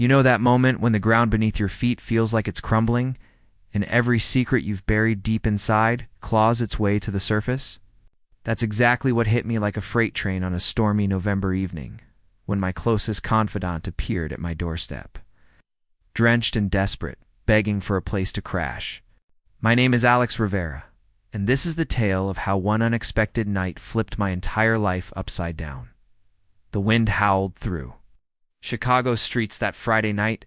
You know that moment when the ground beneath your feet feels like it's crumbling, and every secret you've buried deep inside claws its way to the surface? That's exactly what hit me like a freight train on a stormy November evening, when my closest confidant appeared at my doorstep. Drenched and desperate, begging for a place to crash. My name is Alex Rivera, and this is the tale of how one unexpected night flipped my entire life upside down. The wind howled through Chicago's streets that Friday night,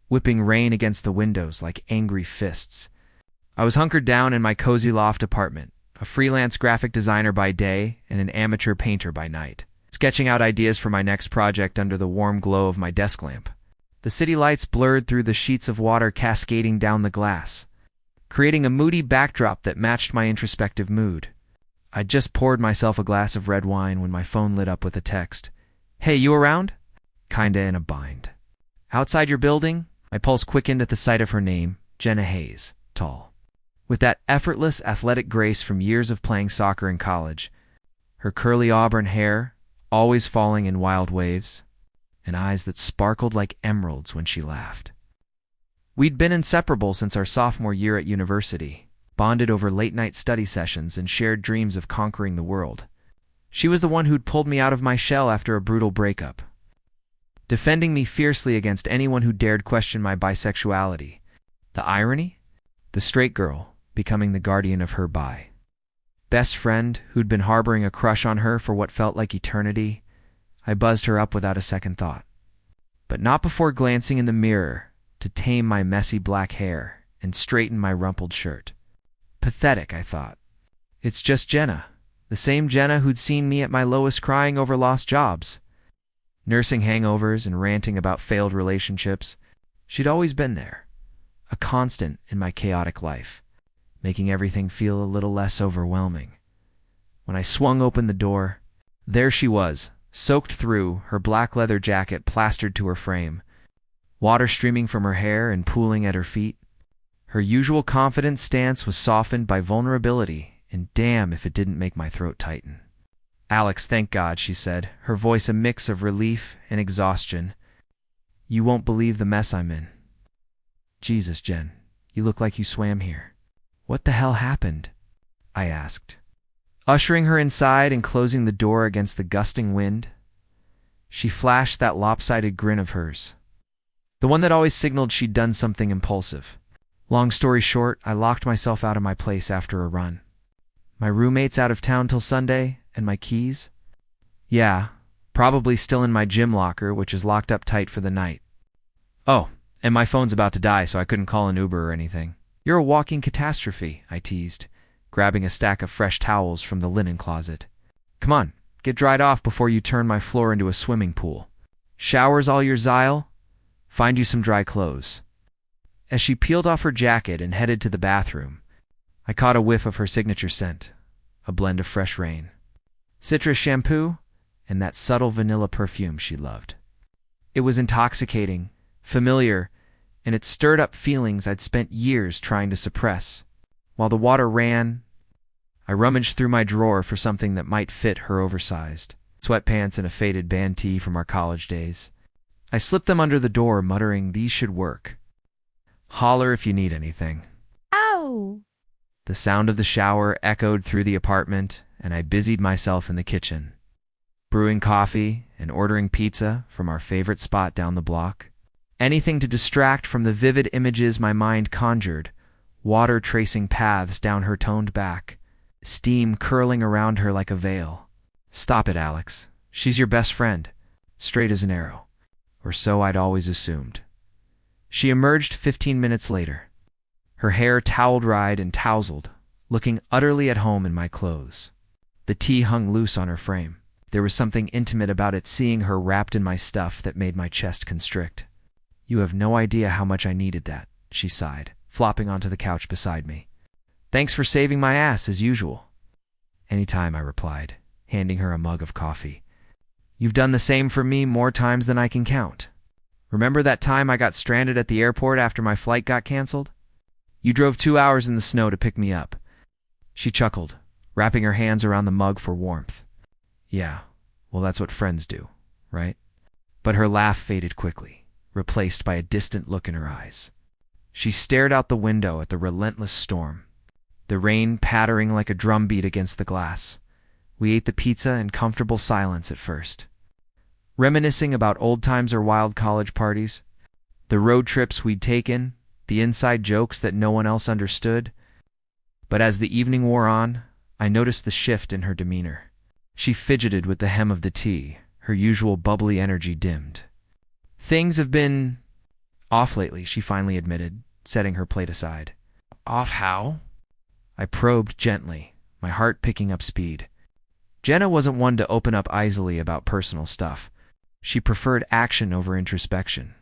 whipping rain against the windows like angry fists. I was hunkered down in my cozy loft apartment, a freelance graphic designer by day and an amateur painter by night, sketching out ideas for my next project under the warm glow of my desk lamp. The city lights blurred through the sheets of water cascading down the glass, creating a moody backdrop that matched my introspective mood. I'd just poured myself a glass of red wine when my phone lit up with a text. "Hey, you around?" Kinda in a bind. Outside your building? My pulse quickened at the sight of her name, Jenna Hayes, tall, with that effortless athletic grace from years of playing soccer in college, her curly auburn hair always falling in wild waves, and eyes that sparkled like emeralds when she laughed. We'd been inseparable since our sophomore year at university, bonded over late-night study sessions and shared dreams of conquering the world. She was the one who'd pulled me out of my shell after a brutal breakup, defending me fiercely against anyone who dared question my bisexuality. The irony? The straight girl becoming the guardian of her bi. Best friend who'd been harboring a crush on her for what felt like eternity. I buzzed her up without a second thought. But not before glancing in the mirror to tame my messy black hair and straighten my rumpled shirt. Pathetic, I thought. It's just Jenna, the same Jenna who'd seen me at my lowest crying over lost jobs, nursing hangovers and ranting about failed relationships. She'd always been there, a constant in my chaotic life, making everything feel a little less overwhelming. When I swung open the door, there she was, soaked through, her black leather jacket plastered to her frame, water streaming from her hair and pooling at her feet. Her usual confident stance was softened by vulnerability, and damn if it didn't make my throat tighten. "Alex, thank God," she said, her voice a mix of relief and exhaustion. "You won't believe the mess I'm in." "Jesus, Jen, you look like you swam here." "What the hell happened?" I asked, ushering her inside and closing the door against the gusting wind. She flashed that lopsided grin of hers, the one that always signaled she'd done something impulsive. Long story short, I locked myself out of my place after a run. My roommate's out of town till Sunday, and my keys? Yeah, probably still in my gym locker, which is locked up tight for the night. Oh, and my phone's about to die, so I couldn't call an Uber or anything. "You're a walking catastrophe," I teased, grabbing a stack of fresh towels from the linen closet. "Come on, get dried off before you turn my floor into a swimming pool. Showers all your Zyle? Find you some dry clothes." As she peeled off her jacket and headed to the bathroom, I caught a whiff of her signature scent, a blend of fresh rain, citrus shampoo, and that subtle vanilla perfume she loved. It was intoxicating, familiar, and it stirred up feelings I'd spent years trying to suppress. While the water ran, I rummaged through my drawer for something that might fit her oversized sweatpants and a faded band tee from our college days. I slipped them under the door, muttering, "These should work. Holler if you need anything." Ow! The sound of the shower echoed through the apartment, and I busied myself in the kitchen, brewing coffee and ordering pizza from our favorite spot down the block. Anything to distract from the vivid images my mind conjured, water tracing paths down her toned back, steam curling around her like a veil. "Stop it, Alex. She's your best friend, straight as an arrow." Or so I'd always assumed. She emerged 15 minutes later, her hair towel-dried and tousled, looking utterly at home in my clothes. The tea hung loose on her frame. There was something intimate about it, seeing her wrapped in my stuff, that made my chest constrict. "You have no idea how much I needed that," she sighed, flopping onto the couch beside me. "Thanks for saving my ass, as usual." "Anytime," I replied, handing her a mug of coffee. "You've done the same for me more times than I can count. Remember that time I got stranded at the airport after my flight got canceled? You drove 2 hours in the snow to pick me up." She chuckled, wrapping her hands around the mug for warmth. "Yeah, well, that's what friends do, right?" But her laugh faded quickly. replaced by a distant look in her eyes. She stared out the window at the relentless storm, the rain pattering like a drumbeat against the glass. We ate the pizza in comfortable silence at first, reminiscing about old times or wild college parties, the road trips we'd taken, the inside jokes that no one else understood. But as the evening wore on, I noticed the shift in her demeanor. She fidgeted with the hem of the tea, her usual bubbly energy dimmed. "Things have been off lately," she finally admitted, setting her plate aside. "Off how?" I probed gently, my heart picking up speed. Jenna wasn't one to open up easily about personal stuff. She preferred action over introspection.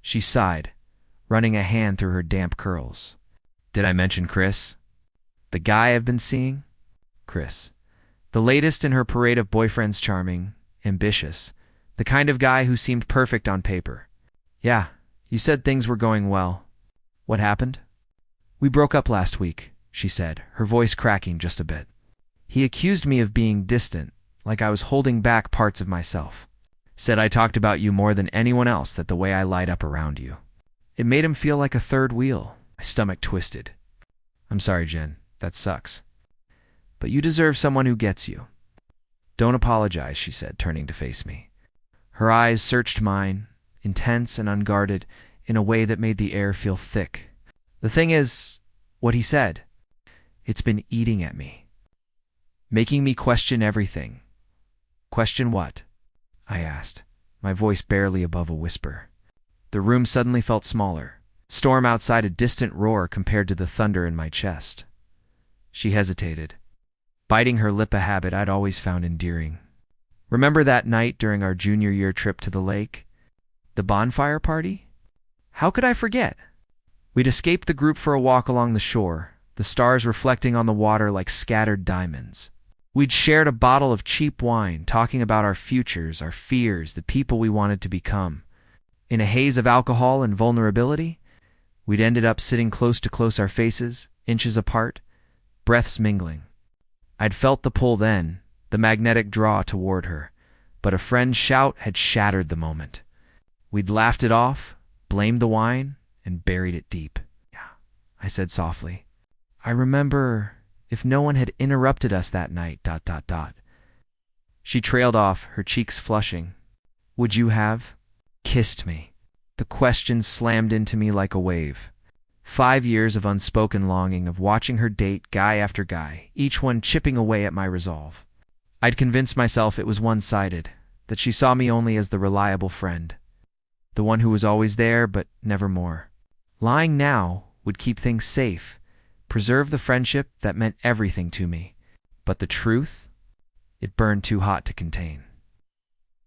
She sighed, running a hand through her damp curls. "Did I mention Chris? The guy I've been seeing?" Chris. The latest in her parade of boyfriends, charming, ambitious, the kind of guy who seemed perfect on paper. "Yeah, you said things were going well. What happened?" "We broke up last week," she said, her voice cracking just a bit. "He accused me of being distant, like I was holding back parts of myself. Said I talked about you more than anyone else, that the way I light up around you. It made him feel like a third wheel." My stomach twisted. "I'm sorry, Jen. That sucks. But you deserve someone who gets you." "Don't apologize," she said, turning to face me. Her eyes searched mine, intense and unguarded, in a way that made the air feel thick. "The thing is, what he said, it's been eating at me, making me question everything." "Question what?" I asked, my voice barely above a whisper. The room suddenly felt smaller, storm outside a distant roar compared to the thunder in my chest. She hesitated, biting her lip, a habit I'd always found endearing. "Remember that night during our junior year trip to the lake? The bonfire party? How could I forget? We'd escaped the group for a walk along the shore, the stars reflecting on the water like scattered diamonds. We'd shared a bottle of cheap wine, talking about our futures, our fears, the people we wanted to become. In a haze of alcohol and vulnerability, we'd ended up sitting close to close, our faces, inches apart, breaths mingling. I'd felt the pull then, the magnetic draw toward her, but a friend's shout had shattered the moment. We'd laughed it off, blamed the wine, and buried it deep. "Yeah," I said softly. "I remember, if no one had interrupted us that night, ... She trailed off, her cheeks flushing. "Would you have kissed me?" The question slammed into me like a wave. 5 years of unspoken longing, of watching her date guy after guy, each one chipping away at my resolve. I'd convinced myself it was one-sided, that she saw me only as the reliable friend, the one who was always there but never more. Lying now would keep things safe, preserve the friendship that meant everything to me. But the truth? It burned too hot to contain.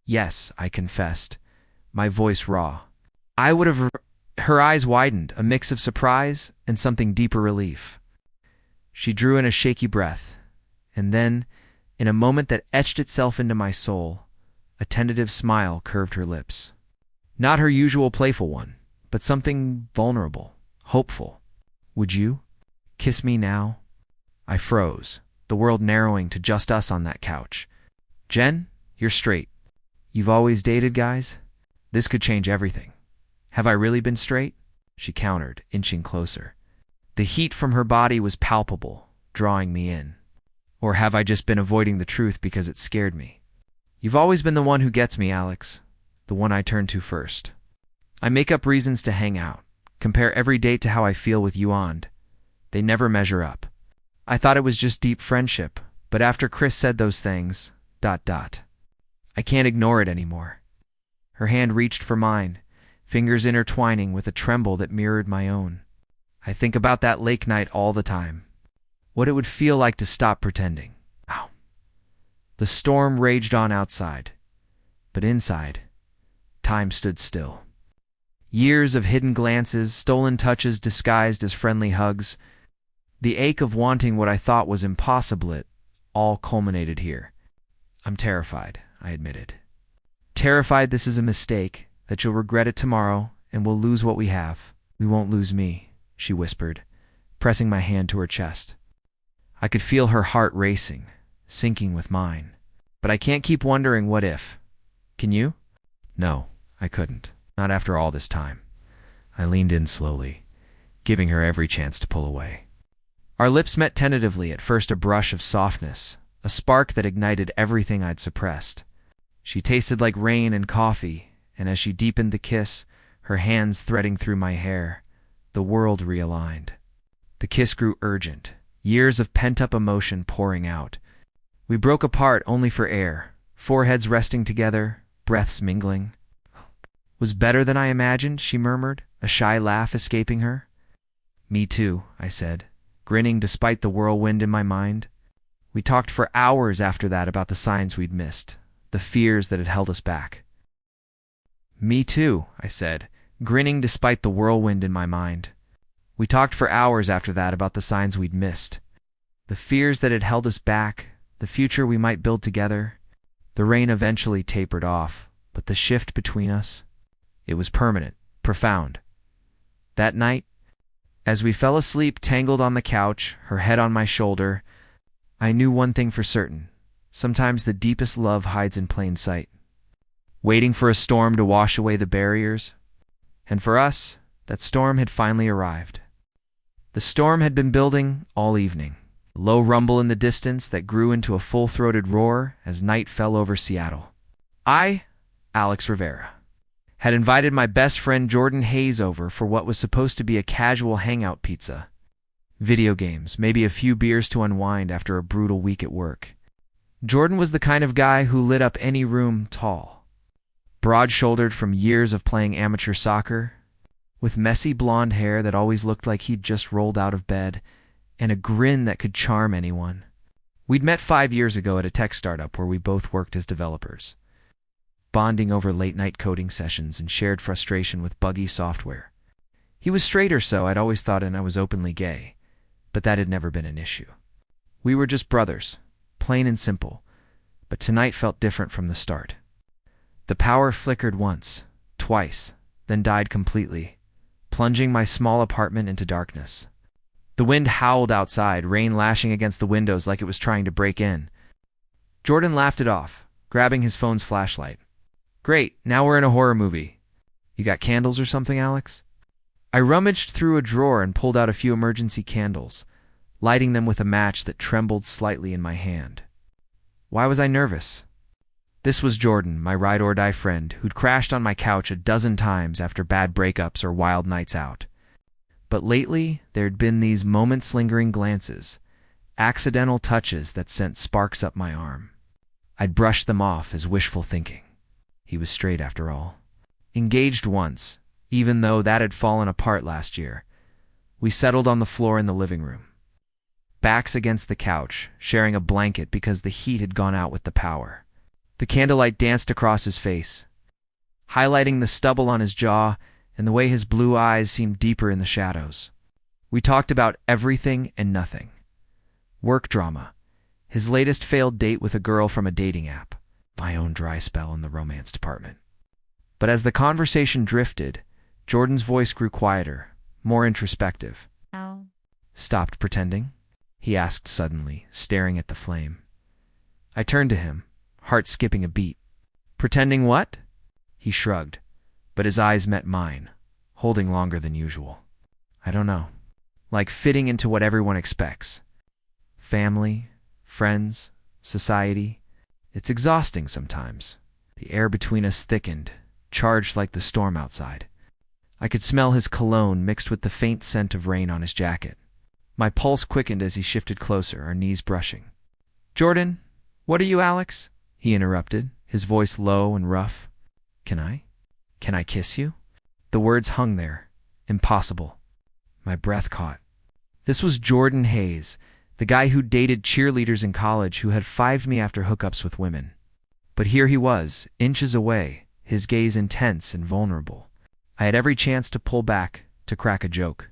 "Yes," I confessed, my voice raw. I would have... Her eyes widened, a mix of surprise and something deeper relief. She drew in a shaky breath, and then, in a moment that etched itself into my soul, a tentative smile curved her lips. Not her usual playful one, but something vulnerable, hopeful. "Would you kiss me now?" I froze, the world narrowing to just us on that couch. "Jen, you're straight. You've always dated guys? This could change everything." "Have I really been straight?" she countered, inching closer. The heat from her body was palpable, drawing me in. "Or have I just been avoiding the truth because it scared me?" "You've always been the one who gets me, Alex, the one I turn to first. I make up reasons to hang out, compare every date to how I feel with you on. They never measure up. I thought it was just deep friendship, but after Chris said those things, ... I can't ignore it anymore." Her hand reached for mine, fingers intertwining with a tremble that mirrored my own. "I think about that lake night all the time. What it would feel like to stop pretending." Ow. The storm raged on outside, but inside, time stood still. Years of hidden glances, stolen touches disguised as friendly hugs, the ache of wanting what I thought was impossible, it all culminated here. "I'm terrified," I admitted. "Terrified this is a mistake, that you'll regret it tomorrow and we'll lose what we have." "We won't lose me," she whispered, pressing my hand to her chest. I could feel her heart racing, sinking with mine. "But I can't keep wondering what if. Can you?" No, I couldn't. Not after all this time. I leaned in slowly, giving her every chance to pull away. Our lips met tentatively, at first a brush of softness, a spark that ignited everything I'd suppressed. She tasted like rain and coffee, and as she deepened the kiss, her hands threading through my hair, the world realigned. The kiss grew urgent, years of pent-up emotion pouring out. We broke apart only for air, foreheads resting together, breaths mingling. "Was better than I imagined," she murmured, a shy laugh escaping her. "Me too," I said, grinning despite the whirlwind in my mind. We talked for hours after that about the signs we'd missed, the fears that had held us back. "Me too," I said, grinning despite the whirlwind in my mind. We talked for hours after that about the signs we'd missed, the fears that had held us back, the future we might build together. The rain eventually tapered off, but the shift between us, it was permanent, profound. That night, as we fell asleep tangled on the couch, her head on my shoulder, I knew one thing for certain. Sometimes the deepest love hides in plain sight, waiting for a storm to wash away the barriers. And for us, that storm had finally arrived. The storm had been building all evening, a low rumble in the distance that grew into a full-throated roar as night fell over Seattle. I, Alex Rivera, had invited my best friend Jordan Hayes over for what was supposed to be a casual hangout pizza. Video games, maybe a few beers to unwind after a brutal week at work. Jordan was the kind of guy who lit up any room tall. Broad-shouldered from years of playing amateur soccer, with messy blonde hair that always looked like he'd just rolled out of bed, and a grin that could charm anyone. We'd met 5 years ago at a tech startup where we both worked as developers, bonding over late-night coding sessions and shared frustration with buggy software. He was straight or so, I'd always thought, and I was openly gay, but that had never been an issue. We were just brothers, plain and simple, but tonight felt different from the start. The power flickered once, twice, then died completely, plunging my small apartment into darkness. The wind howled outside, rain lashing against the windows like it was trying to break in. Jordan laughed it off, grabbing his phone's flashlight. "Great, now we're in a horror movie. You got candles or something, Alex?" I rummaged through a drawer and pulled out a few emergency candles, lighting them with a match that trembled slightly in my hand. Why was I nervous? This was Jordan, my ride-or-die friend, who'd crashed on my couch a dozen times after bad breakups or wild nights out. But lately, there'd been these moments-lingering glances, accidental touches that sent sparks up my arm. I'd brushed them off as wishful thinking. He was straight after all. Engaged once, even though that had fallen apart last year. We settled on the floor in the living room, backs against the couch, sharing a blanket because the heat had gone out with the power. The candlelight danced across his face, highlighting the stubble on his jaw and the way his blue eyes seemed deeper in the shadows. We talked about everything and nothing. Work drama, his latest failed date with a girl from a dating app, my own dry spell in the romance department. But as the conversation drifted, Jordan's voice grew quieter, more introspective. Ow. "Stopped pretending?" he asked suddenly, staring at the flame. I turned to him, heart skipping a beat. "Pretending what?" He shrugged, but his eyes met mine, holding longer than usual. "I don't know. Like fitting into what everyone expects. Family, friends, society. It's exhausting sometimes." The air between us thickened, charged like the storm outside. I could smell his cologne mixed with the faint scent of rain on his jacket. My pulse quickened as he shifted closer, our knees brushing. "Jordan, what are you, Alex?" he interrupted, his voice low and rough. Can I kiss you?" The words hung there, impossible. My breath caught. This was Jordan Hayes, the guy who dated cheerleaders in college who had fived me after hookups with women. But here he was, inches away, his gaze intense and vulnerable. I had every chance to pull back, to crack a joke,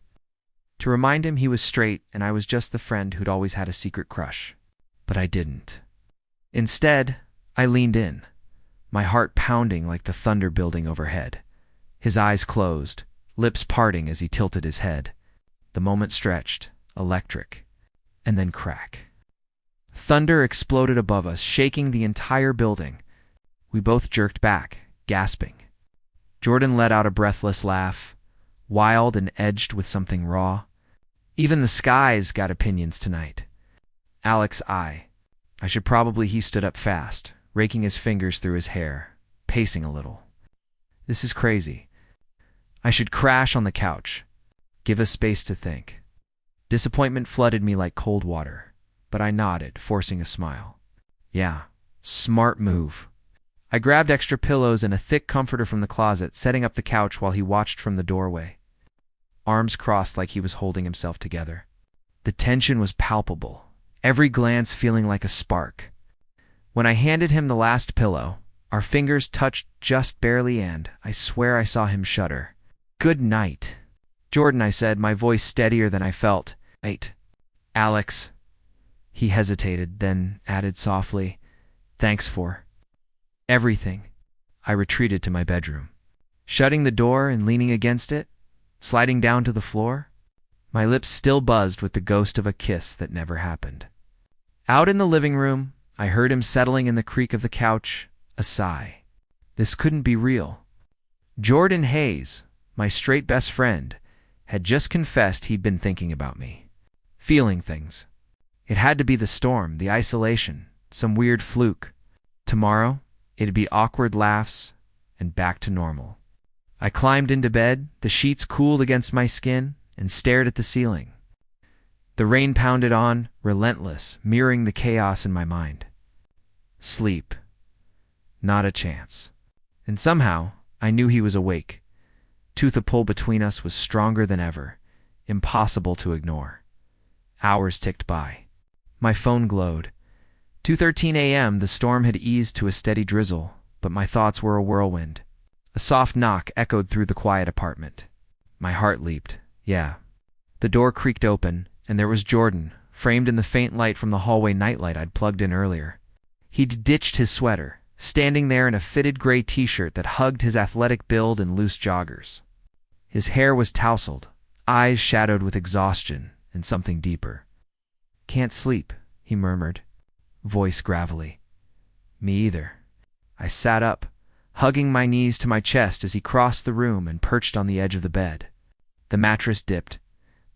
to remind him he was straight and I was just the friend who'd always had a secret crush. But I didn't. Instead, I leaned in, my heart pounding like the thunder building overhead. His eyes closed, lips parting as he tilted his head. The moment stretched, electric, and then crack. Thunder exploded above us, shaking the entire building. We both jerked back, gasping. Jordan let out a breathless laugh, wild and edged with something raw. Even the sky's got opinions tonight. Alex, I should probably. He stood up fast, raking his fingers through his hair, pacing a little. This is crazy. I should crash on the couch. Give us space to think. Disappointment flooded me like cold water, but I nodded, forcing a smile. Yeah, smart move. I grabbed extra pillows and a thick comforter from the closet, setting up the couch while he watched from the doorway, arms crossed like he was holding himself together. The tension was palpable, every glance feeling like a spark. When I handed him the last pillow, our fingers touched just barely, and I swear I saw him shudder. Good night, Jordan, I said, my voice steadier than I felt. Wait, Alex. He hesitated, then added softly, thanks for everything. I retreated to my bedroom, shutting the door and leaning against it, sliding down to the floor. My lips still buzzed with the ghost of a kiss that never happened. Out in the living room, I heard him settling in the creak of the couch, a sigh. This couldn't be real. Jordan Hayes, my straight best friend, had just confessed he'd been thinking about me, feeling things. It had to be the storm, the isolation, some weird fluke. Tomorrow, it'd be awkward laughs and back to normal. I climbed into bed, the sheets cooled against my skin, and stared at the ceiling. The rain pounded on, relentless, mirroring the chaos in my mind. Sleep. Not a chance. And somehow, I knew he was awake. Tooth of pull between us was stronger than ever, impossible to ignore. Hours ticked by. My phone glowed. 2:13 a.m., the storm had eased to a steady drizzle, but my thoughts were a whirlwind. A soft knock echoed through the quiet apartment. My heart leaped. Yeah. The door creaked open, and there was Jordan, framed in the faint light from the hallway nightlight I'd plugged in earlier. He'd ditched his sweater, standing there in a fitted gray t-shirt that hugged his athletic build and loose joggers. His hair was tousled, eyes shadowed with exhaustion and something deeper. Can't sleep, he murmured, voice gravelly. Me either. I sat up, hugging my knees to my chest as he crossed the room and perched on the edge of the bed. The mattress dipped,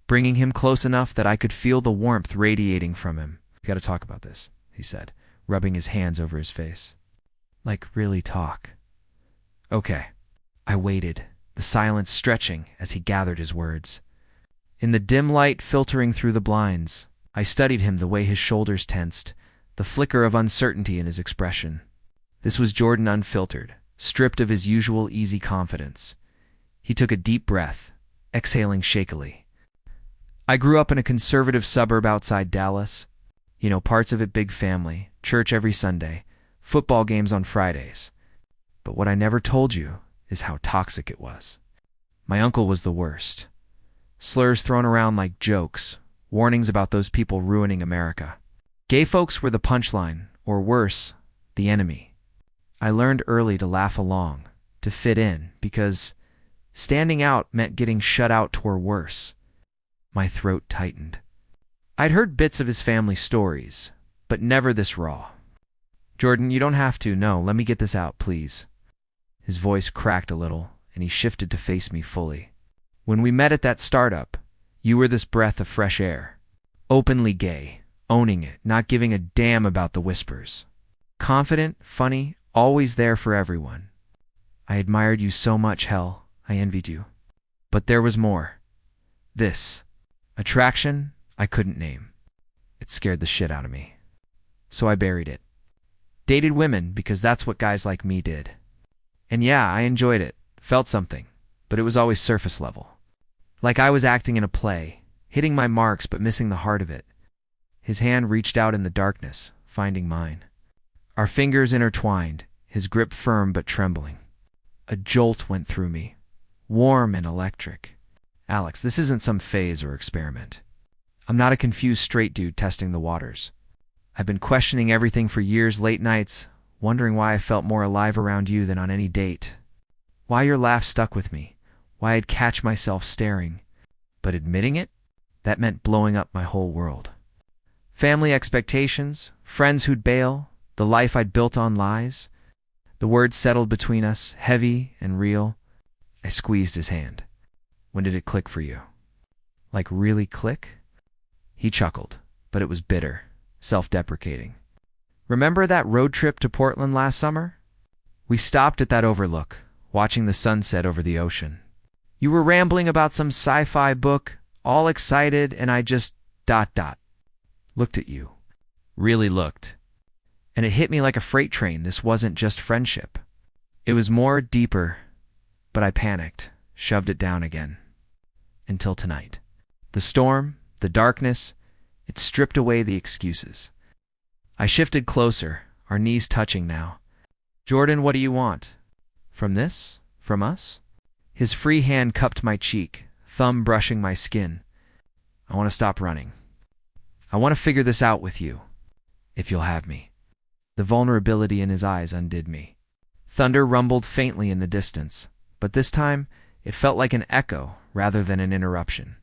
bringing him close enough that I could feel the warmth radiating from him. We gotta talk about this, he said, rubbing his hands over his face. Like, really talk. Okay. I waited, the silence stretching as he gathered his words. In the dim light filtering through the blinds, I studied him, the way his shoulders tensed, the flicker of uncertainty in his expression. This was Jordan unfiltered, stripped of his usual easy confidence. He took a deep breath, exhaling shakily. I grew up in a conservative suburb outside Dallas. You know, parts of it big family, church every Sunday, football games on Fridays. But what I never told you is how toxic it was. My uncle was the worst. Slurs thrown around like jokes, warnings about those people ruining America. Gay folks were the punchline, or worse, the enemy. I learned early to laugh along, to fit in, because standing out meant getting shut out or worse. My throat tightened. I'd heard bits of his family stories, but never this raw. Jordan, you don't have to. No, let me get this out, please. His voice cracked a little, and he shifted to face me fully. When we met at that startup, you were this breath of fresh air. Openly gay, owning it, not giving a damn about the whispers. Confident, funny, always there for everyone. I admired you so much, hell, I envied you. But there was more. This. Attraction I couldn't name. It scared the shit out of me. So I buried it. Dated women because that's what guys like me did. And yeah, I enjoyed it, felt something, but it was always surface level. Like I was acting in a play, hitting my marks but missing the heart of it. His hand reached out in the darkness, finding mine. Our fingers intertwined, his grip firm but trembling. A jolt went through me, warm and electric. Alex, this isn't some phase or experiment. I'm not a confused straight dude testing the waters. I've been questioning everything for years, late nights, wondering why I felt more alive around you than on any date. Why your laugh stuck with me, why I'd catch myself staring. But admitting it, that meant blowing up my whole world. Family expectations, friends who'd bail, the life I'd built on lies. The words settled between us, heavy and real, I squeezed his hand. When did it click for you? Like really click? He chuckled, but it was bitter, self-deprecating. Remember that road trip to Portland last summer? We stopped at that overlook, watching the sunset over the ocean. You were rambling about some sci-fi book, all excited, and I just ... looked at you. Really looked. And it hit me like a freight train. This wasn't just friendship. It was more, deeper, but I panicked, shoved it down again. Until tonight. The storm, the darkness, it stripped away the excuses. I shifted closer, our knees touching now. Jordan, what do you want? From this? From us? His free hand cupped my cheek, thumb brushing my skin. I want to stop running. I want to figure this out with you, if you'll have me. The vulnerability in his eyes undid me. Thunder rumbled faintly in the distance, but this time it felt like an echo rather than an interruption.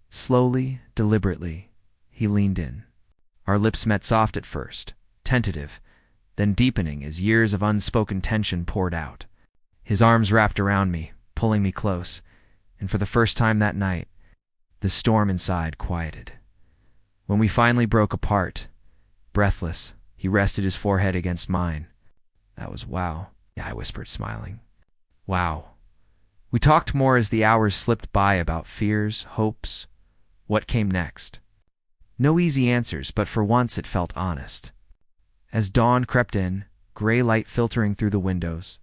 Slowly, deliberately, he leaned in. Our lips met soft at first, tentative, then deepening as years of unspoken tension poured out. His arms wrapped around me, pulling me close, and for the first time that night, the storm inside quieted. When we finally broke apart, breathless, he rested his forehead against mine. That was wow, I whispered, smiling. Wow. We talked more as the hours slipped by about fears, hopes, what came next. No easy answers, but for once it felt honest. As dawn crept in, gray light filtering through the windows,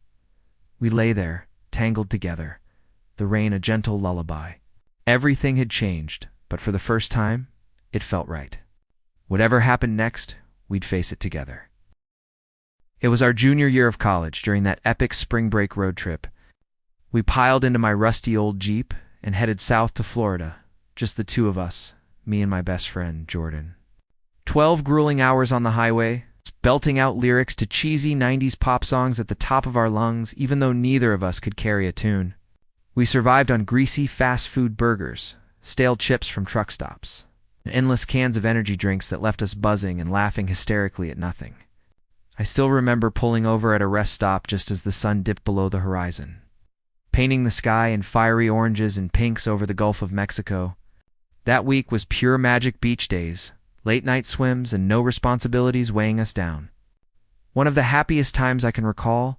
we lay there, tangled together, the rain a gentle lullaby. Everything had changed, but for the first time, it felt right. Whatever happened next, we'd face it together. It was our junior year of college during that epic spring break road trip. We piled into my rusty old Jeep and headed south to Florida, just the two of us, me and my best friend, Jordan. 12 grueling hours on the highway, belting out lyrics to cheesy 90s pop songs at the top of our lungs, even though neither of us could carry a tune. We survived on greasy fast food burgers, stale chips from truck stops, and endless cans of energy drinks that left us buzzing and laughing hysterically at nothing. I still remember pulling over at a rest stop just as the sun dipped below the horizon, painting the sky in fiery oranges and pinks over the Gulf of Mexico. That week was pure magic beach days, late-night swims, and no responsibilities weighing us down. One of the happiest times I can recall,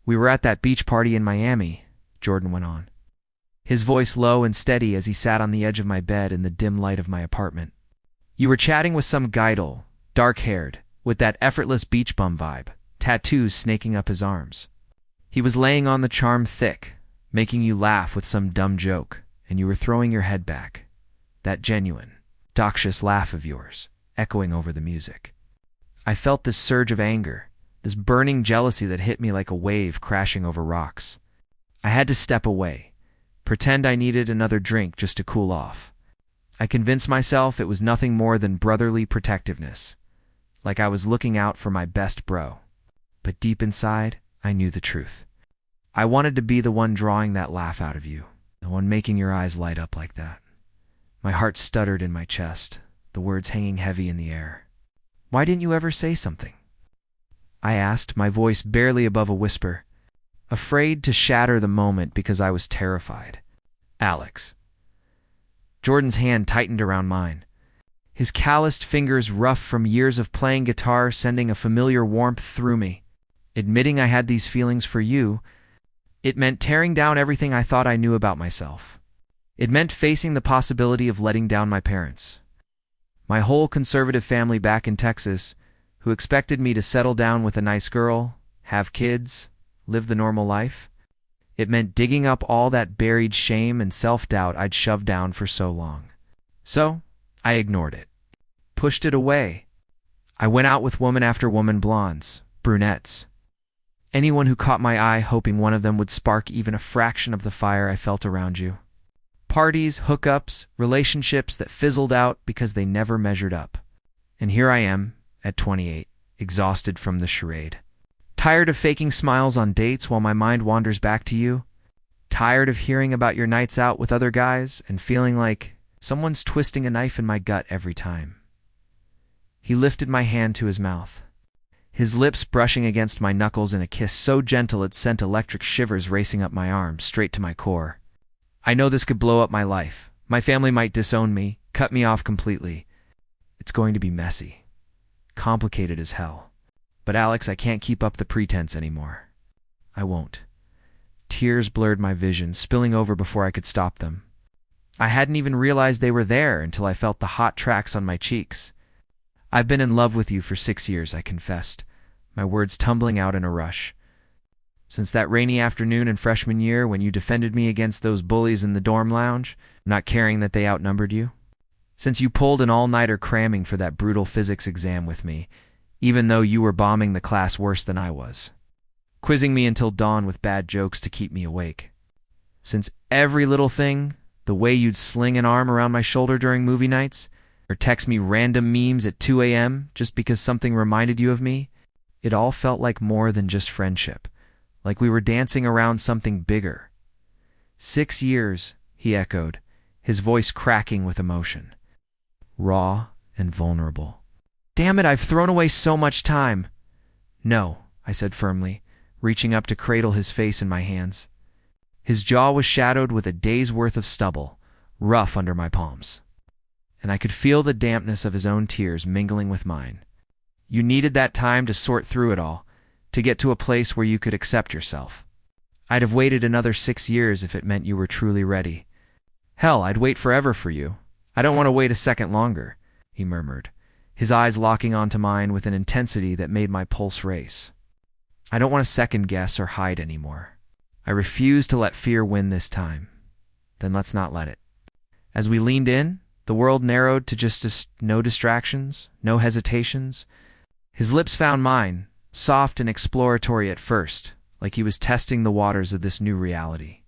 we were at that beach party in Miami, Jordan went on, his voice low and steady as he sat on the edge of my bed in the dim light of my apartment. You were chatting with some guidol, dark-haired, with that effortless beach bum vibe, tattoos snaking up his arms. He was laying on the charm thick, making you laugh with some dumb joke, and you were throwing your head back. That genuine, doctious laugh of yours, echoing over the music. I felt this surge of anger, this burning jealousy that hit me like a wave crashing over rocks. I had to step away, pretend I needed another drink just to cool off. I convinced myself it was nothing more than brotherly protectiveness, like I was looking out for my best bro. But deep inside, I knew the truth. I wanted to be the one drawing that laugh out of you, the one making your eyes light up like that. My heart stuttered in my chest, the words hanging heavy in the air. Why didn't you ever say something? I asked, my voice barely above a whisper, afraid to shatter the moment because I was terrified. Alex. Jordan's hand tightened around mine, his calloused fingers rough from years of playing guitar sending a familiar warmth through me. Admitting I had these feelings for you, it meant tearing down everything I thought I knew about myself. It meant facing the possibility of letting down my parents, my whole conservative family back in Texas, who expected me to settle down with a nice girl, have kids, live the normal life. It meant digging up all that buried shame and self-doubt I'd shoved down for so long. So, I ignored it, pushed it away. I went out with woman after woman, blondes, brunettes, anyone who caught my eye, hoping one of them would spark even a fraction of the fire I felt around you. Parties, hookups, relationships that fizzled out because they never measured up. And here I am, at 28, exhausted from the charade. Tired of faking smiles on dates while my mind wanders back to you. Tired of hearing about your nights out with other guys and feeling like someone's twisting a knife in my gut every time. He lifted my hand to his mouth. his lips brushing against my knuckles in a kiss so gentle it sent electric shivers racing up my arm, straight to my core. I know this could blow up my life. My family might disown me, cut me off completely. It's going to be messy. Complicated as hell. But Alex, I can't keep up the pretense anymore. I won't. Tears blurred my vision, spilling over before I could stop them. I hadn't even realized they were there until I felt the hot tracks on my cheeks. I've been in love with you for 6 years, I confessed, my words tumbling out in a rush. Since that rainy afternoon in freshman year when you defended me against those bullies in the dorm lounge, not caring that they outnumbered you. Since you pulled an all-nighter cramming for that brutal physics exam with me, even though you were bombing the class worse than I was. Quizzing me until dawn with bad jokes to keep me awake. Since every little thing, the way you'd sling an arm around my shoulder during movie nights, or text me random memes at 2 a.m. just because something reminded you of me, it all felt like more than just friendship, like we were dancing around something bigger. 6 years, he echoed, his voice cracking with emotion. Raw and vulnerable. Damn it, I've thrown away so much time. No, I said firmly, reaching up to cradle his face in my hands. His jaw was shadowed with a day's worth of stubble, rough under my palms. And I could feel the dampness of his own tears mingling with mine. You needed that time to sort through it all, to get to a place where you could accept yourself. I'd have waited another 6 years if it meant you were truly ready. Hell, I'd wait forever for you. I don't want to wait a second longer, he murmured, his eyes locking onto mine with an intensity that made my pulse race. I don't want to second guess or hide anymore. I refuse to let fear win this time. Then let's not let it. As we leaned in, the world narrowed to just no distractions, no hesitations. His lips found mine, soft and exploratory at first, like he was testing the waters of this new reality.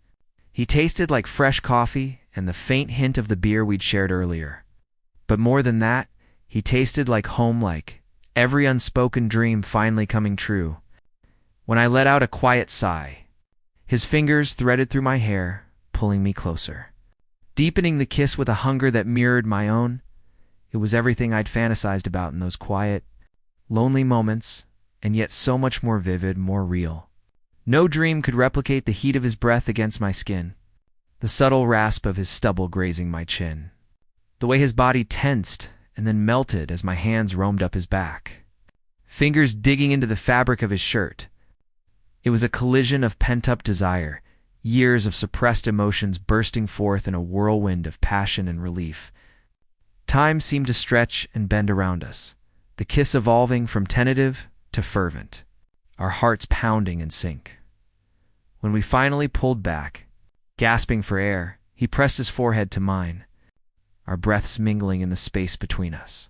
He tasted like fresh coffee and the faint hint of the beer we'd shared earlier. But more than that, he tasted like home, like every unspoken dream finally coming true. When I let out a quiet sigh, his fingers threaded through my hair, pulling me closer. Deepening the kiss with a hunger that mirrored my own, it was everything I'd fantasized about in those quiet, lonely moments, and yet so much more vivid, more real. No dream could replicate the heat of his breath against my skin, the subtle rasp of his stubble grazing my chin, the way his body tensed and then melted as my hands roamed up his back, fingers digging into the fabric of his shirt. It was a collision of pent-up desire, years of suppressed emotions bursting forth in a whirlwind of passion and relief. Time seemed to stretch and bend around us, the kiss evolving from tentative to fervent, our hearts pounding in sync. When we finally pulled back, gasping for air, he pressed his forehead to mine, our breaths mingling in the space between us.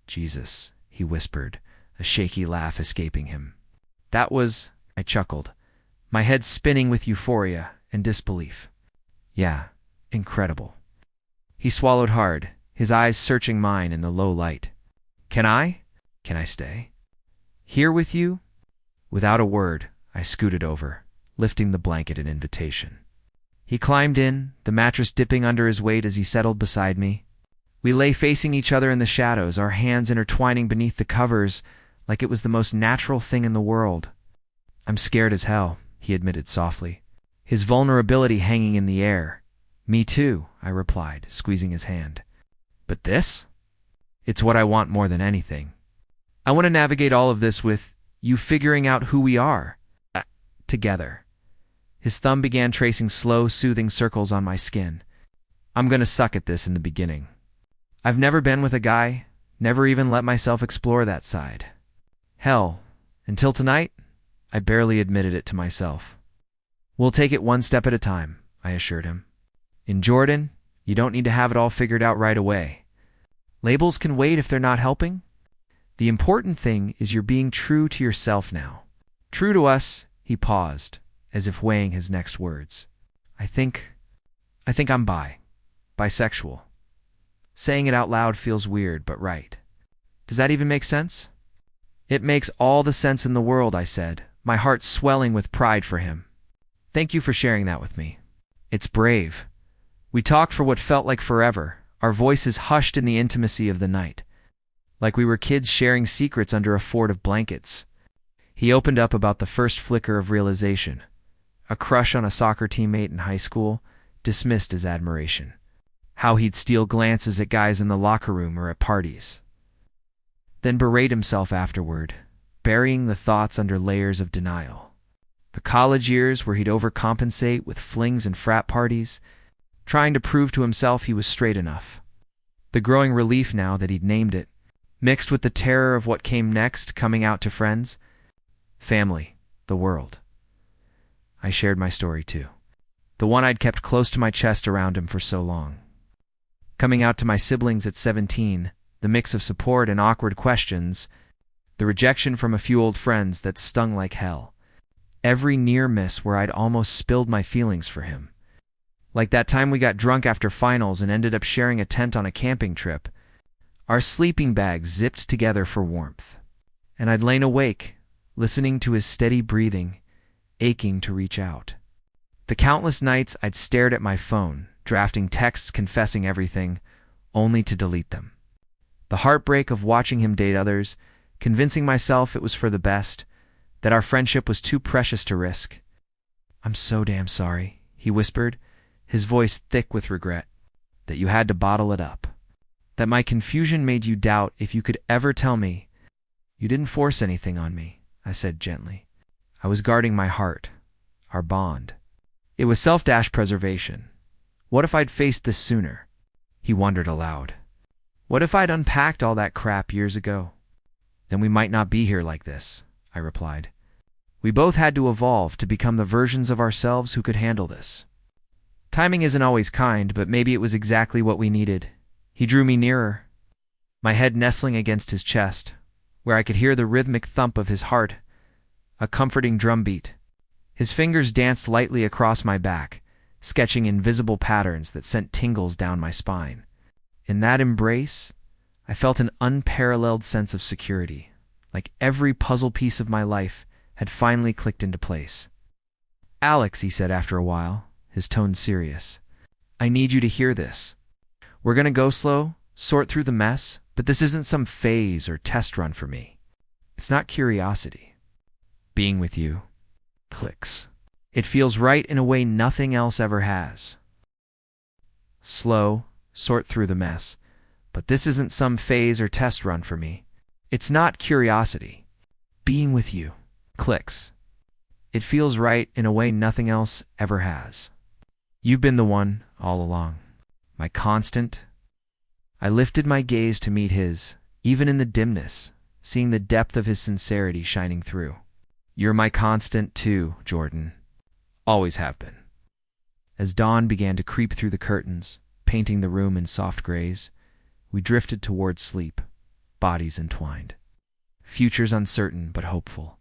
Jesus, he whispered, a shaky laugh escaping him. That was, I chuckled, my head spinning with euphoria and disbelief. Yeah, incredible. He swallowed hard, his eyes searching mine in the low light. Can I stay? Here with you? Without a word, I scooted over, lifting the blanket in invitation. He climbed in, the mattress dipping under his weight as he settled beside me. We lay facing each other in the shadows, our hands intertwining beneath the covers like it was the most natural thing in the world. I'm scared as hell, he admitted softly, his vulnerability hanging in the air. Me too, I replied, squeezing his hand. But this? It's what I want more than anything. I want to navigate all of this with you figuring out who we are. Together. His thumb began tracing slow, soothing circles on my skin. I'm going to suck at this in the beginning. I've never been with a guy, never even let myself explore that side. Hell, until tonight, I barely admitted it to myself. We'll take it one step at a time, I assured him. In Jordan, you don't need to have it all figured out right away. Labels can wait if they're not helping. The important thing is you're being true to yourself now. True to us, he paused, as if weighing his next words. I think I'm bisexual. Saying it out loud feels weird, but right. Does that even make sense? It makes all the sense in the world, I said, my heart swelling with pride for him. Thank you for sharing that with me. It's brave. We talked for what felt like forever, our voices hushed in the intimacy of the night, like we were kids sharing secrets under a fort of blankets. He opened up about the first flicker of realization. A crush on a soccer teammate in high school, dismissed as admiration. How he'd steal glances at guys in the locker room or at parties. Then berate himself afterward, burying the thoughts under layers of denial. The college years where he'd overcompensate with flings and frat parties, trying to prove to himself he was straight enough. The growing relief now that he'd named it, mixed with the terror of what came next, coming out to friends, family, the world. I shared my story too. The one I'd kept close to my chest around him for so long. Coming out to my siblings at 17, the mix of support and awkward questions, the rejection from a few old friends that stung like hell. Every near miss where I'd almost spilled my feelings for him. Like that time we got drunk after finals and ended up sharing a tent on a camping trip, our sleeping bags zipped together for warmth. And I'd lain awake, listening to his steady breathing, aching to reach out. The countless nights I'd stared at my phone, drafting texts confessing everything, only to delete them. The heartbreak of watching him date others, convincing myself it was for the best, that our friendship was too precious to risk. "I'm so damn sorry," he whispered, his voice thick with regret, "that you had to bottle it up. That my confusion made you doubt if you could ever tell me." "You didn't force anything on me," I said gently. "I was guarding my heart, our bond. It was self-preservation. What if I'd faced this sooner?" He wondered aloud. "What if I'd unpacked all that crap years ago?" "Then we might not be here like this," I replied. "We both had to evolve to become the versions of ourselves who could handle this. Timing isn't always kind, but maybe it was exactly what we needed." He drew me nearer, my head nestling against his chest, where I could hear the rhythmic thump of his heart, a comforting drumbeat. His fingers danced lightly across my back, sketching invisible patterns that sent tingles down my spine. In that embrace, I felt an unparalleled sense of security, like every puzzle piece of my life had finally clicked into place. "Alex," he said after a while, his tone serious, "I need you to hear this. We're gonna go slow, sort through the mess, but this isn't some phase or test run for me. It's not curiosity. Being with you clicks. It feels right in a way nothing else ever has. Slow, sort through the mess, but this isn't some phase or test run for me. It's not curiosity. Being with you clicks. It feels right in a way nothing else ever has. You've been the one all along. My constant." I lifted my gaze to meet his, even in the dimness, seeing the depth of his sincerity shining through. "You're my constant too, Jordan. Always have been." As dawn began to creep through the curtains, painting the room in soft grays, we drifted towards sleep, bodies entwined. Futures uncertain but hopeful.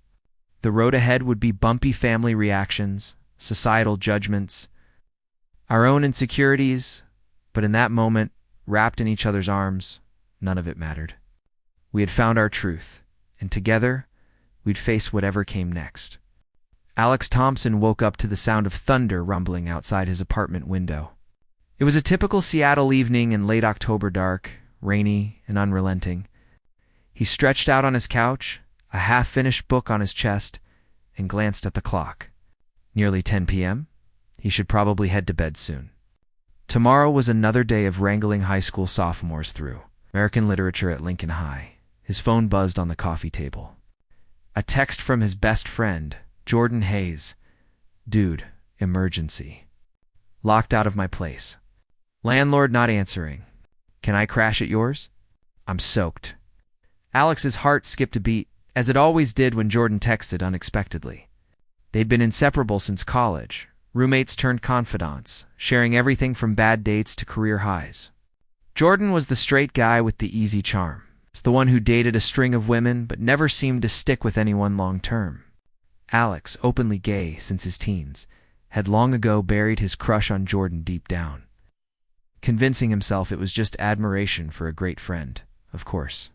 The road ahead would be bumpy family reactions, societal judgments, our own insecurities, but in that moment, wrapped in each other's arms, none of it mattered. We had found our truth, and together, we'd face whatever came next. Alex Thompson woke up to the sound of thunder rumbling outside his apartment window. It was a typical Seattle evening in late October dark, rainy and unrelenting. He stretched out on his couch, a half-finished book on his chest, and glanced at the clock. Nearly 10 p.m.? He should probably head to bed soon. Tomorrow was another day of wrangling high school sophomores through American literature at Lincoln High. His phone buzzed on the coffee table. A text from his best friend, Jordan Hayes. "Dude, emergency." Locked out of my place. Landlord not answering. "Can I crash at yours?" I'm soaked. Alex's heart skipped a beat, as it always did when Jordan texted unexpectedly. They'd been inseparable since college. Roommates turned confidants, sharing everything from bad dates to career highs. Jordan was the straight guy with the easy charm. It's the one who dated a string of women but never seemed to stick with anyone long-term. Alex, openly gay since his teens, had long ago buried his crush on Jordan deep down, convincing himself it was just admiration for a great friend, of course.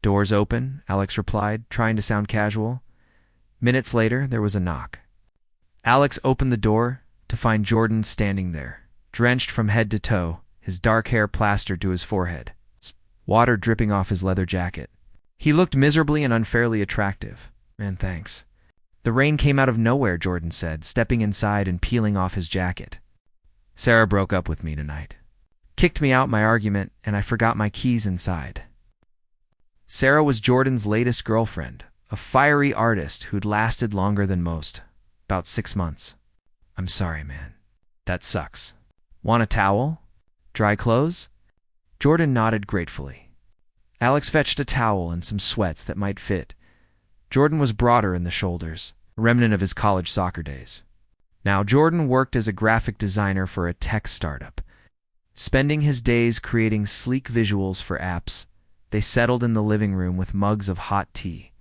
"Doors open," Alex replied, trying to sound casual. Minutes later, there was a knock. Alex opened the door to find Jordan standing there, drenched from head to toe, his dark hair plastered to his forehead, water dripping off his leather jacket. He looked miserably and unfairly attractive, Man, thanks. The rain came out of nowhere, Jordan said, stepping inside and peeling off his jacket. Sarah broke up with me tonight. Kicked me out my argument, and I forgot my keys inside. Sarah was Jordan's latest girlfriend, a fiery artist who'd lasted longer than most, about 6 months. I'm sorry, man. That sucks. Want a towel? Dry clothes? Jordan nodded gratefully. Alex fetched a towel and some sweats that might fit. Jordan was broader in the shoulders, a remnant of his college soccer days. Now, Jordan worked as a graphic designer for a tech startup. Spending his days creating sleek visuals for apps, they settled in the living room with mugs of hot tea.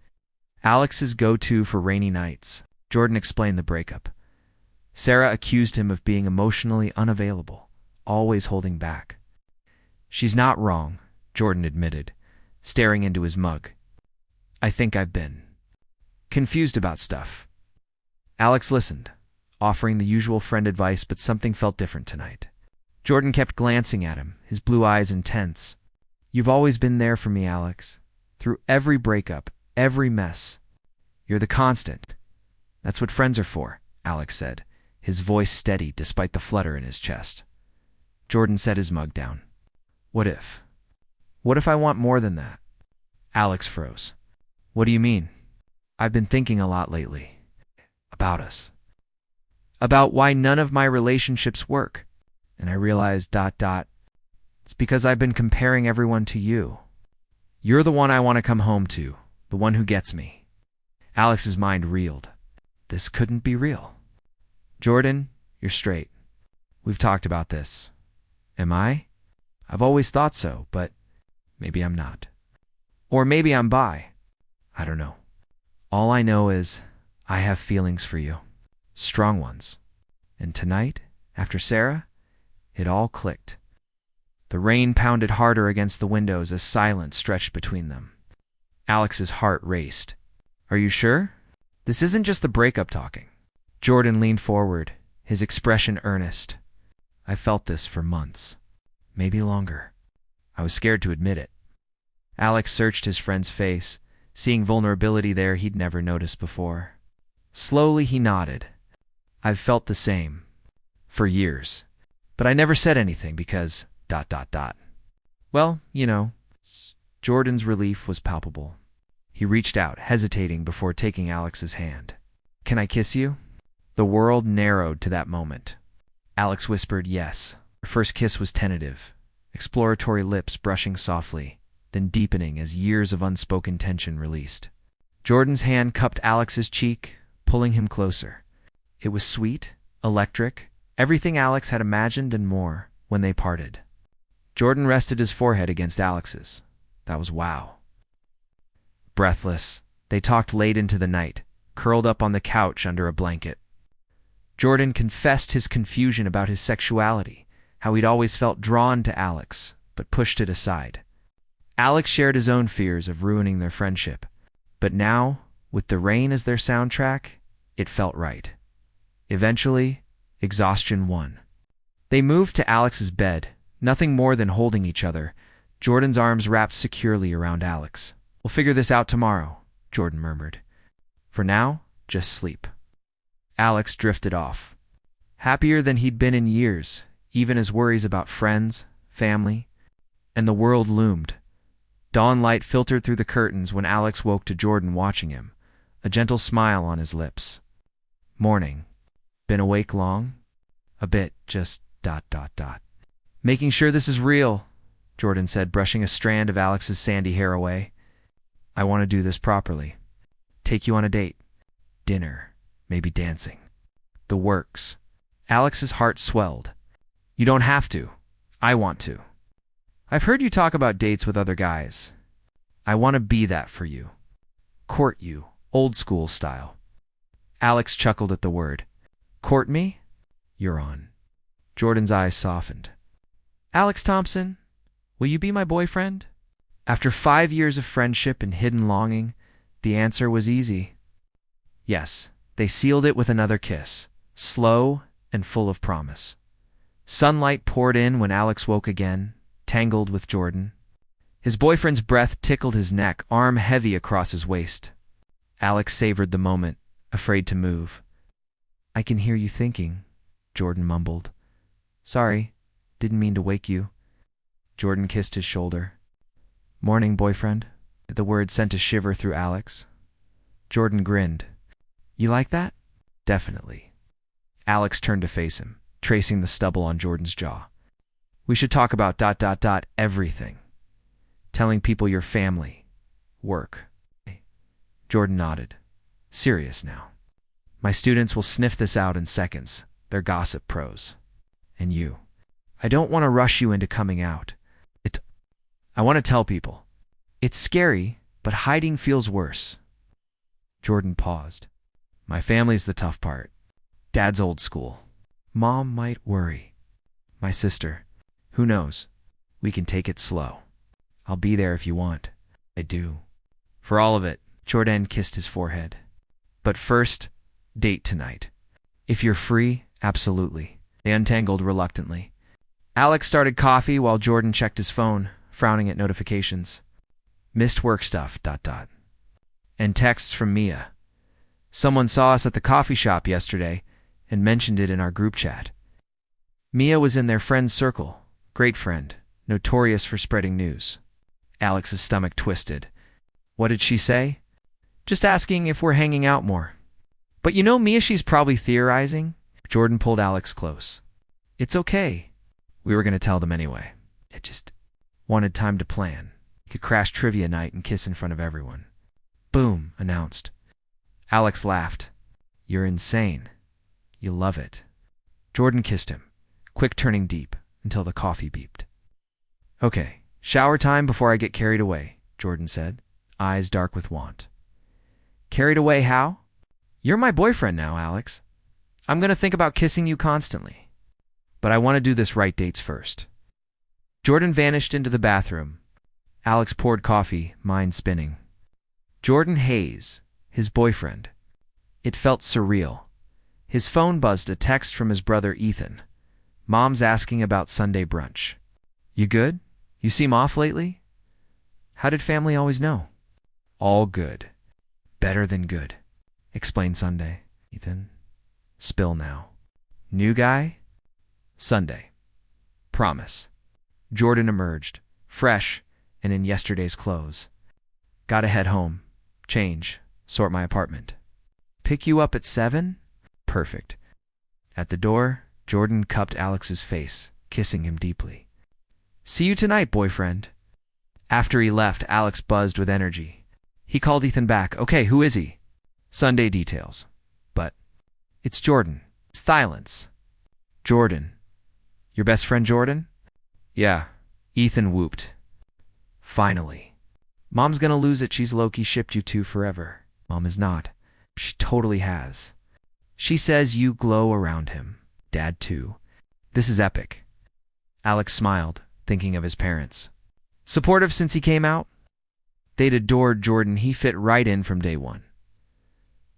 Alex's go-to for rainy nights. Jordan explained the breakup. Sarah accused him of being emotionally unavailable, always holding back. She's not wrong, Jordan admitted, staring into his mug. I think I've been confused about stuff. Alex listened, offering the usual friend advice, but something felt different tonight. Jordan kept glancing at him, his blue eyes intense. You've always been there for me, Alex. Through every breakup, every mess. You're the constant. That's what friends are for, Alex said, his voice steady despite the flutter in his chest. Jordan set his mug down. What if? What if I want more than that? Alex froze. What do you mean? I've been thinking a lot lately. About us. About why none of my relationships work. And I realized, it's because I've been comparing everyone to you. You're the one I want to come home to, the one who gets me. Alex's mind reeled. This couldn't be real. Jordan, you're straight. We've talked about this. Am I? I've always thought so, but maybe I'm not. Or maybe I'm bi. I don't know. All I know is I have feelings for you. Strong ones. And tonight, after Sarah, it all clicked. The rain pounded harder against the windows as silence stretched between them. Alex's heart raced. Are you sure? This isn't just the breakup talking. Jordan leaned forward, his expression earnest. I felt this for months. Maybe longer. I was scared to admit it. Alex searched his friend's face, seeing vulnerability there he'd never noticed before. Slowly he nodded. I've felt the same. For years. But I never said anything because... Well, you know. Jordan's relief was palpable. He reached out, hesitating before taking Alex's hand. Can I kiss you? The world narrowed to that moment. Alex whispered yes. Her first kiss was tentative, exploratory lips brushing softly, then deepening as years of unspoken tension released. Jordan's hand cupped Alex's cheek, pulling him closer. It was sweet, electric, everything Alex had imagined and more when they parted. Jordan rested his forehead against Alex's. That was wow. Breathless, they talked late into the night, curled up on the couch under a blanket. Jordan confessed his confusion about his sexuality, how he'd always felt drawn to Alex, but pushed it aside. Alex shared his own fears of ruining their friendship, but now, with the rain as their soundtrack, it felt right. Eventually, exhaustion won. They moved to Alex's bed, nothing more than holding each other, Jordan's arms wrapped securely around Alex. We'll figure this out tomorrow, Jordan murmured. For now, just sleep. Alex drifted off, happier than he'd been in years, even as worries about friends, family, and the world loomed. Dawn light filtered through the curtains when Alex woke to Jordan watching him, a gentle smile on his lips. Morning. Been awake long? A bit, just ... Making sure this is real, Jordan said, brushing a strand of Alex's sandy hair away. I want to do this properly. Take you on a date. Dinner. Maybe dancing. The works. Alex's heart swelled. You don't have to. I want to. I've heard you talk about dates with other guys. I want to be that for you. Court you, old school style. Alex chuckled at the word. Court me? You're on. Jordan's eyes softened. Alex Thompson, will you be my boyfriend? After 5 years of friendship and hidden longing, the answer was easy. Yes, they sealed it with another kiss, slow and full of promise. Sunlight poured in when Alex woke again, tangled with Jordan. His boyfriend's breath tickled his neck, arm heavy across his waist. Alex savored the moment, afraid to move. I can hear you thinking, Jordan mumbled. Sorry, didn't mean to wake you. Jordan kissed his shoulder. Morning, boyfriend. The word sent a shiver through Alex. Jordan grinned. You like that? Definitely. Alex turned to face him, tracing the stubble on Jordan's jaw. We should talk about ... everything. Telling people your family. Work. Jordan nodded. Serious now. My students will sniff this out in seconds. They're gossip pros. And you. I don't want to rush you into coming out. I want to tell people. It's scary, but hiding feels worse. Jordan paused. My family's the tough part. Dad's old school. Mom might worry. My sister. Who knows? We can take it slow. I'll be there if you want. I do. For all of it, Jordan kissed his forehead. But first, date tonight. If you're free, absolutely. They untangled reluctantly. Alex started coffee while Jordan checked his phone, frowning at notifications. Missed work stuff, ... And texts from Mia. Someone saw us at the coffee shop yesterday and mentioned it in our group chat. Mia was in their friend's circle. Great friend, notorious for spreading news. Alex's stomach twisted. What did she say? Just asking if we're hanging out more. But you know Mia, she's probably theorizing. Jordan pulled Alex close. It's okay. We were going to tell them anyway. It just wanted time to plan. You could crash trivia night and kiss in front of everyone. Boom, announced. Alex laughed. You're insane. You love it. Jordan kissed him, quick turning deep, until the coffee beeped. Okay, shower time before I get carried away, Jordan said, eyes dark with want. Carried away how? You're my boyfriend now, Alex. I'm going to think about kissing you constantly. But I want to do this right dates first. Jordan vanished into the bathroom. Alex poured coffee, mind spinning. Jordan Hayes, his boyfriend. It felt surreal. His phone buzzed a text from his brother Ethan. Mom's asking about Sunday brunch. You good? You seem off lately? How did family always know? All good. Better than good, explained Sunday. Ethan. Spill now. New guy? Sunday. Promise. Jordan emerged, fresh and in yesterday's clothes. Gotta head home. Change. Sort my apartment. Pick you up at 7? Perfect. At the door, Jordan cupped Alex's face, kissing him deeply. See you tonight, boyfriend. After he left, Alex buzzed with energy. He called Ethan back. Okay, who is he? Sunday details. But it's Jordan. Silence. Jordan. Your best friend Jordan? Yeah. Ethan whooped. Finally. Mom's gonna lose it. She's low-key shipped you two forever. Mom is not. She totally has. She says you glow around him. Dad too. This is epic. Alex smiled, thinking of his parents. Supportive since he came out? They'd adored Jordan. He fit right in from day one.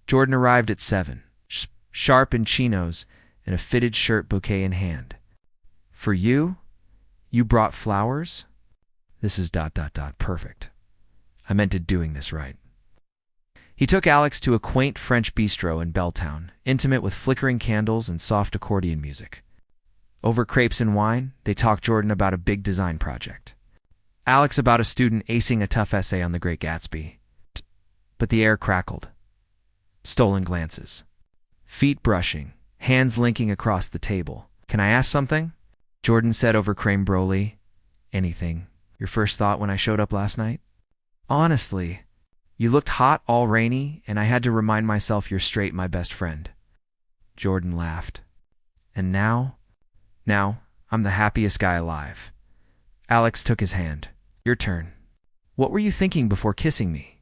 Jordan arrived at 7, sharp in chinos and a fitted shirt bouquet in hand. For you? You brought flowers? This is ... perfect. I meant to doing this right. He took Alex to a quaint French bistro in Belltown, intimate with flickering candles and soft accordion music. Over crepes and wine, they talked Jordan about a big design project. Alex about a student acing a tough essay on The Great Gatsby. But the air crackled. Stolen glances. Feet brushing, hands linking across the table. Can I ask something? Jordan said over creme brulee. Anything. Your first thought when I showed up last night? Honestly, you looked hot all rainy, and I had to remind myself you're straight my best friend. Jordan laughed. And now, I'm the happiest guy alive. Alex took his hand. Your turn. What were you thinking before kissing me?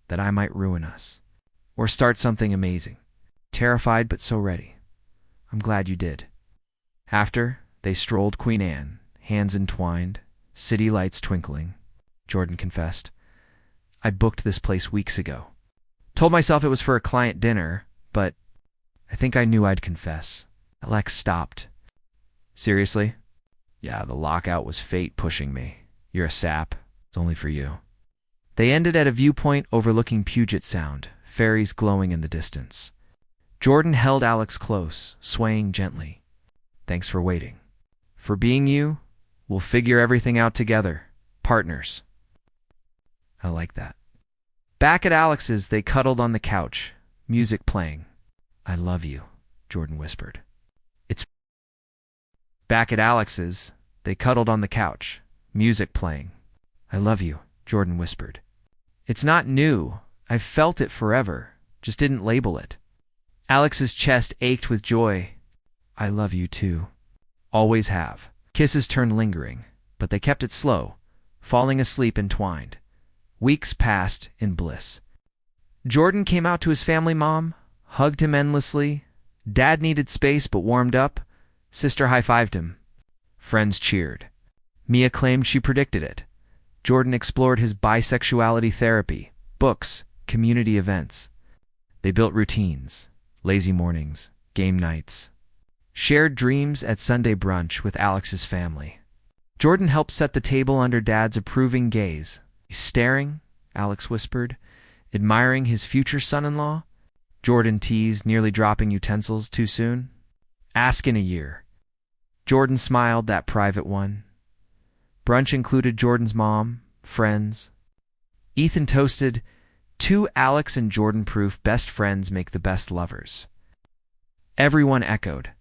That I might ruin us. Or start something amazing. Terrified but so ready. I'm glad you did. After, they strolled Queen Anne, hands entwined, city lights twinkling. Jordan confessed. I booked this place weeks ago. Told myself it was for a client dinner, but I think I knew I'd confess. Alex stopped. Seriously? Yeah, the lockout was fate pushing me. You're a sap. It's only for you. They ended at a viewpoint overlooking Puget Sound, fairies glowing in the distance. Jordan held Alex close, swaying gently. Thanks for waiting. For being you, we'll figure everything out together. Partners. I like that. Back at Alex's, they cuddled on the couch, music playing. I love you, Jordan whispered. It's Back at Alex's, they cuddled on the couch, music playing. I love you, Jordan whispered. It's not new. I've felt it forever, just didn't label it. Alex's chest ached with joy. I love you too. Always have. Kisses turned lingering, but they kept it slow, falling asleep entwined. Weeks passed in bliss. Jordan came out to his family mom, hugged him endlessly. Dad needed space but warmed up. Sister high-fived him. Friends cheered. Mia claimed she predicted it. Jordan explored his bisexuality therapy, books, community events. They built routines, lazy mornings, game nights. Shared dreams at Sunday brunch with Alex's family. Jordan helped set the table under Dad's approving gaze. He's staring, Alex whispered, admiring his future son-in-law. Jordan teased, nearly dropping utensils too soon. Ask in a year. Jordan smiled, that private one. Brunch included Jordan's mom, friends. Ethan toasted, 2 Alex and Jordan-proof best friends make the best lovers. Everyone echoed.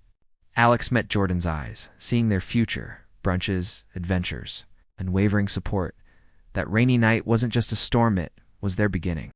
Alex met Jordan's eyes, seeing their future, brunches, adventures, unwavering support. That rainy night wasn't just a storm, it was their beginning.